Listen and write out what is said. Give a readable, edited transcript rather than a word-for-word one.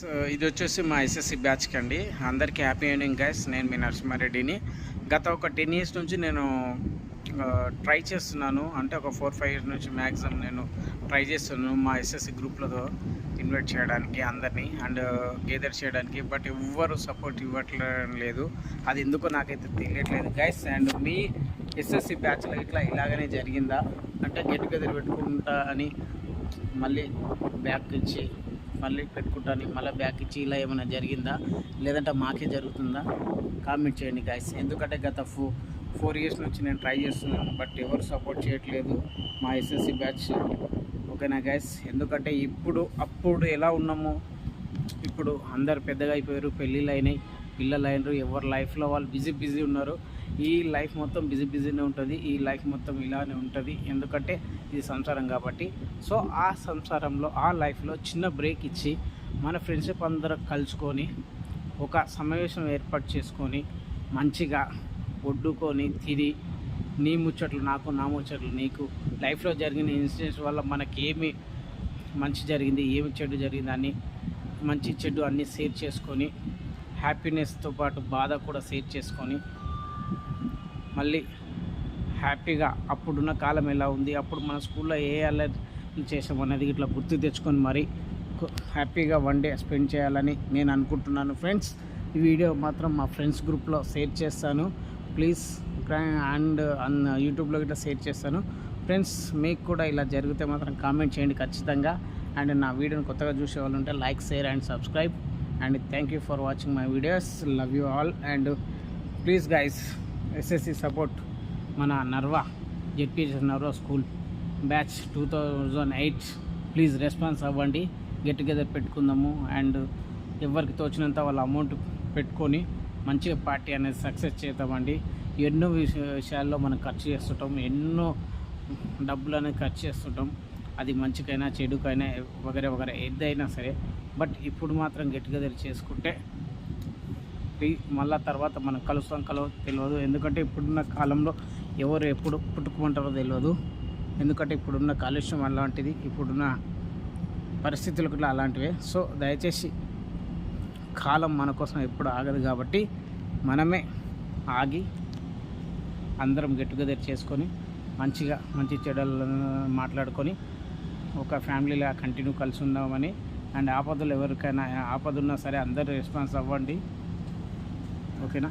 So ఇది వచ్చేసి మా ఎస్ఎస్సి బ్యాచ్కి అండి. అందరికీ హ్యాపీ ఈవినింగ్ గైస్. నేను మీ నరసింహారెడ్డిని. గత ఒక 10 years నుంచి నేను ట్రై చేస్తున్నాను. అంటే ఒక 4-5 years నుంచి మ్యాక్సిమం నేను ట్రై చేస్తున్నాను మా ఎస్ఎస్సి గ్రూప్లతో ఇన్వైట్ చేయడానికి అందరినీ అండ్ గేదర్ చేయడానికి. బట్ ఎవ్వరు సపోర్ట్ ఇవ్వట్లేదు లేదు. అది ఎందుకో నాకైతే తెలియట్లేదు గైస్. అండ్ మీ ఎస్ఎస్సి బ్యాచ్లో ఇలాగనే జరిగిందా అంటే గెట్ టుగెదర్ పెట్టుకుంటా అని మళ్ళీ బ్యాక్ ఇచ్చి మళ్ళీ పెట్టుకుంటాను మళ్ళీ బ్యాక్ ఇచ్చి ఇలా ఏమైనా జరిగిందా లేదంటే మాకే జరుగుతుందా కామెంట్ చేయండి గైస్. ఎందుకంటే గత 4 years నుంచి నేను ట్రై చేస్తున్నాను బట్ ఎవరు సపోర్ట్ చేయట్లేదు మా ఎస్ఎస్సి బ్యాచ్. ఓకేనా గైస్. ఎందుకంటే అప్పుడు ఎలా ఉన్నామో ఇప్పుడు అందరు పెద్దగా అయిపోయారు, పెళ్ళిళ్ళు అయినాయి, పిల్లలు అయినారు, ఎవరి లైఫ్లో వాళ్ళు బిజీ ఉన్నారు. ఈ లైఫ్ మొత్తం బిజీనే ఉంటుంది, ఈ లైఫ్ మొత్తం ఇలానే ఉంటుంది. ఎందుకంటే ఇది సంసారం కాబట్టి. సో ఆ సంసారంలో ఆ లైఫ్లో చిన్న బ్రేక్ ఇచ్చి మన ఫ్రెండ్షిప్ అందరూ కలుసుకొని ఒక సమావేశం ఏర్పాటు చేసుకొని మంచిగా వడ్డుకొని తిని నీ ముచ్చట్లు నాకు నా ముచ్చట్లు నీకు లైఫ్లో జరిగిన ఇన్సిడెంట్స్ వల్ల మనకి ఏమి మంచి జరిగింది ఏమి చెడు జరిగింది అని మంచి చెడు అన్నీ షేర్ చేసుకొని హ్యాపీనెస్తో పాటు బాధ కూడా షేర్ చేసుకొని మళ్ళీ హ్యాపీగా అప్పుడున్న కాలం ఎలా ఉంది, అప్పుడు మన స్కూల్లో ఏ అల్లరి చేసామనేది ఇట్లా గుర్తు తెచ్చుకొని మరి హ్యాపీగా వన్ డే స్పెండ్ చేయాలని నేను అనుకుంటున్నాను ఫ్రెండ్స్. ఈ వీడియో మాత్రం మా ఫ్రెండ్స్ గ్రూప్లో షేర్ చేస్తాను ప్లీజ్. అండ్ యూట్యూబ్లో ఇట్లా షేర్ చేస్తాను ఫ్రెండ్స్. మీకు కూడా ఇలా జరిగితే మాత్రం కామెంట్ చేయండి ఖచ్చితంగా. అండ్ నా వీడియోని కొత్తగా చూసే వాళ్ళు ఉంటే like, share and subscribe. And thank you for watching my videos. Love you all. And please guys SSC support మన Narva ZPH Narva school batch 2008 please response అవ్వండి. గెట్ టుగెదర్ పెట్టుకుందాము అండ్ ఎవరికి తోచినంత వాళ్ళ అమౌంట్ పెట్టుకొని మంచిగా పార్టీ అనేది సక్సెస్ చేద్దామండి. ఎన్నో విషయాల్లో మనం ఖర్చు చేస్తుంటాం, ఎన్నో డబ్బులు అనేది ఖర్చు చేస్తుంటాం. అది మంచికైనా చెడుకైనా వగరే ఏదైనా సరే. బట్ ఇప్పుడు మాత్రం గెట్ టుగెదర్ చేసుకుంటే మళ్ళీ తర్వాత మనం కలుస్తాం తెలియదు. ఎందుకంటే ఇప్పుడున్న కాలంలో ఎవరు ఎప్పుడు పుట్టుకుంటారో తెలియదు. ఎందుకంటే ఇప్పుడున్న కాలుష్యం అలాంటిది, ఇప్పుడున్న పరిస్థితులు కూడా అలాంటివే. సో దయచేసి కాలం మన కోసం ఎప్పుడు ఆగదు కాబట్టి మనమే ఆగి అందరం గెట్ టుగెదర్ చేసుకొని మంచిగా మంచి చెడులను మాట్లాడుకొని ఒక ఫ్యామిలీలా కంటిన్యూ కలిసి ఉందామని. అండ్ ఆపదలు ఎవరికైనా ఆపద ఉన్నా సరే అందరూ రెస్పాన్స్ అవ్వండి. ఓకేనా.